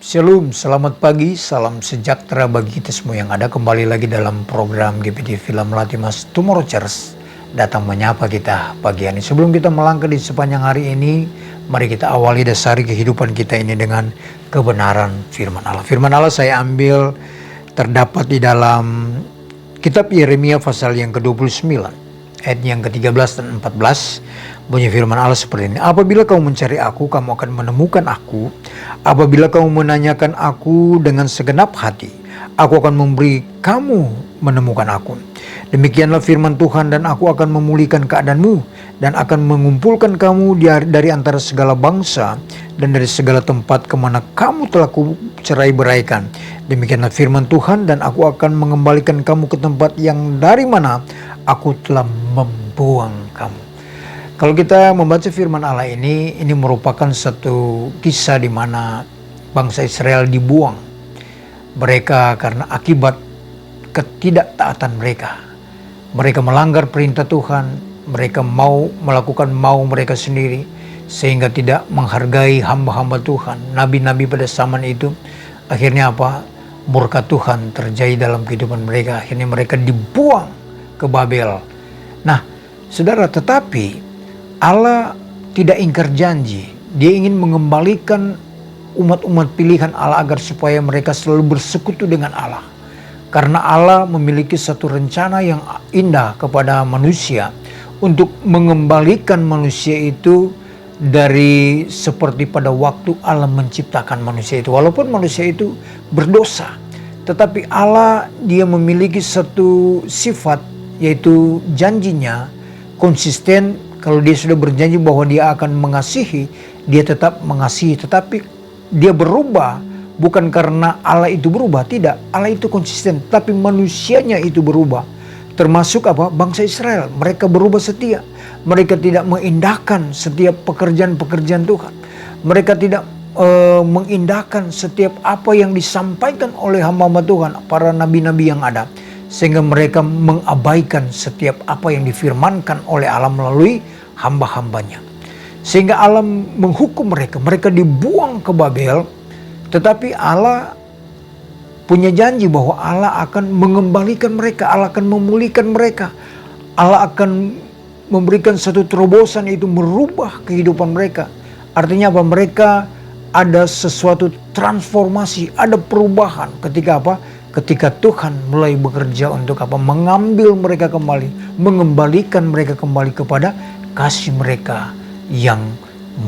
Shalom, selamat pagi, salam sejahtera bagi kita semua yang ada kembali lagi dalam program GPT Film Latimas Tomorrow Church. Datang menyapa kita pagi ini. Sebelum kita melangkah di sepanjang hari ini, mari kita awali dasari kehidupan kita ini dengan kebenaran firman Allah. Firman Allah saya ambil terdapat di dalam kitab Yeremia pasal yang ke-29. Ayat yang ke-13 dan 14, bunyi firman Allah seperti ini. Apabila kamu mencari aku, kamu akan menemukan aku. Apabila kamu menanyakan aku dengan segenap hati, aku akan memberi kamu menemukan aku. Demikianlah firman Tuhan, dan aku akan memulihkan keadaanmu dan akan mengumpulkan kamu dari antara segala bangsa dan dari segala tempat kemana kamu telah kucerai-beraikan. Demikianlah firman Tuhan, dan aku akan mengembalikan kamu ke tempat yang dari mana aku telah membuang kamu. Kalau kita membaca firman Allah ini merupakan satu kisah di mana bangsa Israel dibuang. Mereka karena akibat ketidaktaatan mereka. Mereka melanggar perintah Tuhan, mereka mau melakukan mau mereka sendiri, sehingga tidak menghargai hamba-hamba Tuhan, nabi-nabi pada zaman itu. Akhirnya apa? Murka Tuhan terjadi dalam kehidupan mereka. Akhirnya mereka dibuang ke Babel. Nah, saudara, tetapi Allah tidak ingkar janji. Dia ingin mengembalikan umat-umat pilihan Allah agar supaya mereka selalu bersekutu dengan Allah. Karena Allah memiliki satu rencana yang indah kepada manusia untuk mengembalikan manusia itu dari seperti pada waktu Allah menciptakan manusia itu. Walaupun manusia itu berdosa, tetapi Allah dia memiliki satu sifat, yaitu janjinya konsisten. Kalau dia sudah berjanji bahwa dia akan mengasihi, dia tetap mengasihi. Tetapi dia berubah bukan karena Allah itu berubah, tidak. Allah itu konsisten, tapi manusianya itu berubah. Termasuk apa? Bangsa Israel, mereka berubah setia. Mereka tidak mengindahkan setiap pekerjaan-pekerjaan Tuhan. Mereka tidak mengindahkan setiap apa yang disampaikan oleh hamba-hamba Tuhan, para nabi-nabi yang ada. Sehingga mereka mengabaikan setiap apa yang difirmankan oleh Allah melalui hamba-hambanya. Sehingga Allah menghukum mereka. Mereka dibuang ke Babel. Tetapi Allah punya janji bahwa Allah akan mengembalikan mereka. Allah akan memulihkan mereka. Allah akan memberikan satu terobosan, yaitu merubah kehidupan mereka. Artinya apa? Mereka ada sesuatu transformasi, ada perubahan ketika apa? Ketika Tuhan mulai bekerja untuk apa? Mengambil mereka kembali, mengembalikan mereka kembali kepada kasih mereka yang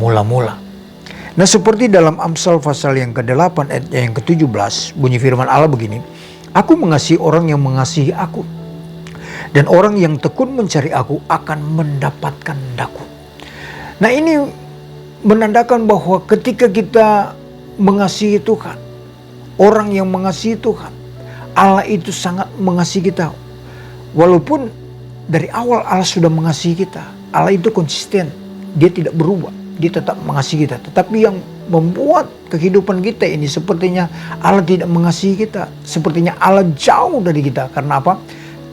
mula-mula. Nah, seperti dalam Amsal pasal yang ke-8 ayat yang ke-17, bunyi firman Allah begini. Aku mengasihi orang yang mengasihi aku, dan orang yang tekun mencari aku akan mendapatkan daku. Nah, ini menandakan bahwa ketika kita mengasihi Tuhan, orang yang mengasihi Tuhan, Allah itu sangat mengasihi kita. Walaupun dari awal Allah sudah mengasihi kita. Allah itu konsisten. Dia tidak berubah. Dia tetap mengasihi kita. Tetapi yang membuat kehidupan kita ini sepertinya Allah tidak mengasihi kita. Sepertinya Allah jauh dari kita. Karena apa?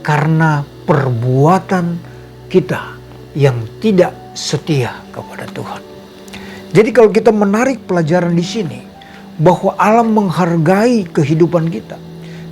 Karena perbuatan kita yang tidak setia kepada Tuhan. Jadi kalau kita menarik pelajaran di sini, bahwa Allah menghargai kehidupan kita.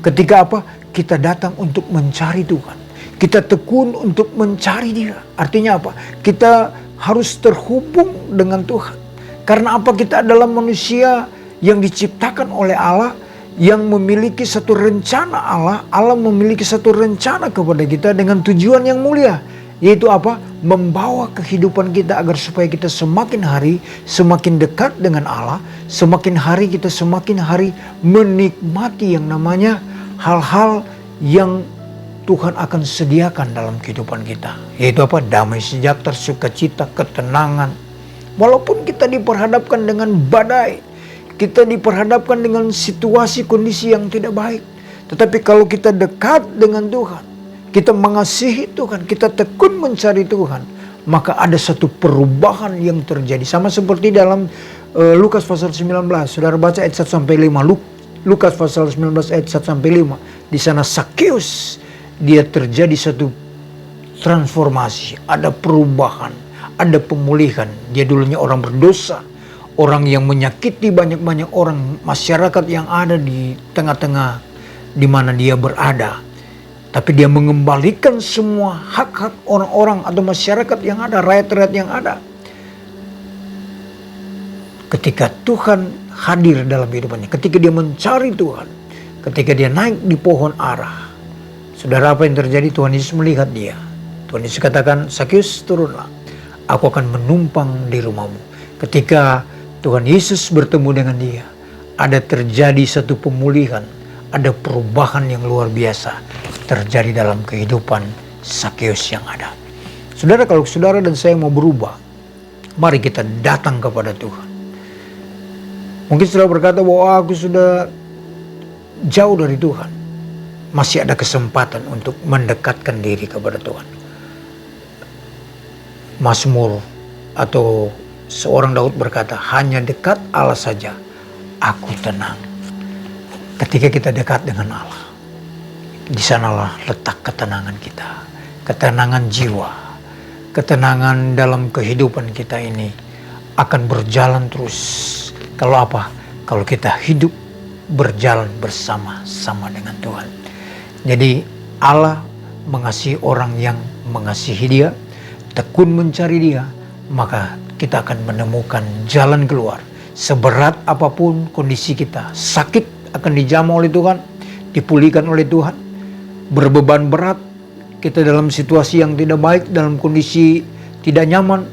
Ketika apa? Kita datang untuk mencari Tuhan. Kita tekun untuk mencari Dia. Artinya apa? Kita harus terhubung dengan Tuhan. Karena apa? Kita adalah manusia yang diciptakan oleh Allah, yang memiliki satu rencana Allah. Allah memiliki satu rencana kepada kita dengan tujuan yang mulia. Yaitu apa? Membawa kehidupan kita agar supaya kita semakin hari semakin dekat dengan Allah. Semakin hari kita semakin hari menikmati yang namanya hal-hal yang Tuhan akan sediakan dalam kehidupan kita. Yaitu apa? Damai sejahtera, sukacita, ketenangan. Walaupun kita diperhadapkan dengan badai, kita diperhadapkan dengan situasi kondisi yang tidak baik. Tetapi kalau kita dekat dengan Tuhan, kita mengasihi Tuhan, kita tekun mencari Tuhan, maka ada satu perubahan yang terjadi. Sama seperti dalam Lukas pasal 19. Saudara baca ayat 1-5. Lukas pasal 19 ayat 1-5. Di sana Sakeus, dia terjadi satu transformasi, ada perubahan, ada pemulihan. Dia dulunya orang berdosa, orang yang menyakiti banyak-banyak orang, masyarakat yang ada di tengah-tengah di mana dia berada. Tapi dia mengembalikan semua hak-hak orang-orang atau masyarakat yang ada, rakyat-rakyat yang ada. Ketika Tuhan hadir dalam kehidupannya, ketika dia mencari Tuhan, ketika dia naik di pohon ara, saudara, apa yang terjadi? Tuhan Yesus melihat dia. Tuhan Yesus katakan, Sakeus, turunlah, aku akan menumpang di rumahmu. Ketika Tuhan Yesus bertemu dengan dia, ada terjadi satu pemulihan, ada perubahan yang luar biasa terjadi dalam kehidupan Sakeus yang ada. Saudara, kalau saudara dan saya mau berubah, mari kita datang kepada Tuhan. Mungkin saudara berkata bahwa aku sudah jauh dari Tuhan. Masih ada kesempatan untuk mendekatkan diri kepada Tuhan. Mazmur atau seorang Daud berkata, hanya dekat Allah saja aku tenang. Ketika kita dekat dengan Allah, di sanalah letak ketenangan kita, ketenangan jiwa, ketenangan dalam kehidupan kita ini akan berjalan terus. Kalau apa? Kalau kita hidup berjalan bersama-sama dengan Tuhan. Jadi Allah mengasihi orang yang mengasihi Dia, tekun mencari Dia, maka kita akan menemukan jalan keluar. Seberat apapun kondisi kita, sakit akan dijamah oleh Tuhan, dipulihkan oleh Tuhan. Berbeban berat, kita dalam situasi yang tidak baik, dalam kondisi tidak nyaman,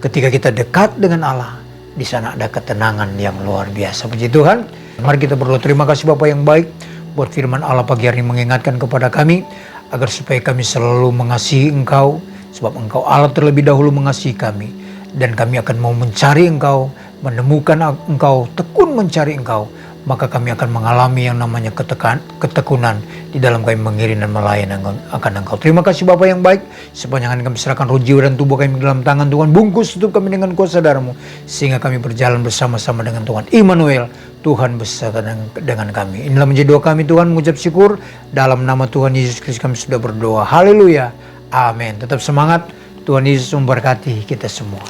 ketika kita dekat dengan Allah, di sana ada ketenangan yang luar biasa. Puji Tuhan. Mari kita berdoa. Terima kasih Bapa yang baik buat firman Allah pagi hari ini mengingatkan kepada kami agar supaya kami selalu mengasihi Engkau, sebab Engkau Allah terlebih dahulu mengasihi kami, dan kami akan mau mencari Engkau, menemukan Engkau, tekun mencari Engkau, maka kami akan mengalami yang namanya ketekunan di dalam kami mengiring dan melayani akan Engkau. Terima kasih Bapa yang baik. Sepanjang hari kami serahkan roh, jiwa, dan tubuh kami dalam tangan Tuhan. Bungkus tutup kami dengan kuasa darah-Mu, sehingga kami berjalan bersama-sama dengan Tuhan. Immanuel, Tuhan beserta dengan kami. Inilah menjadi doa kami Tuhan, mengucap syukur. Dalam nama Tuhan Yesus Kristus kami sudah berdoa. Haleluya. Amin. Tetap semangat. Tuhan Yesus memberkati kita semua.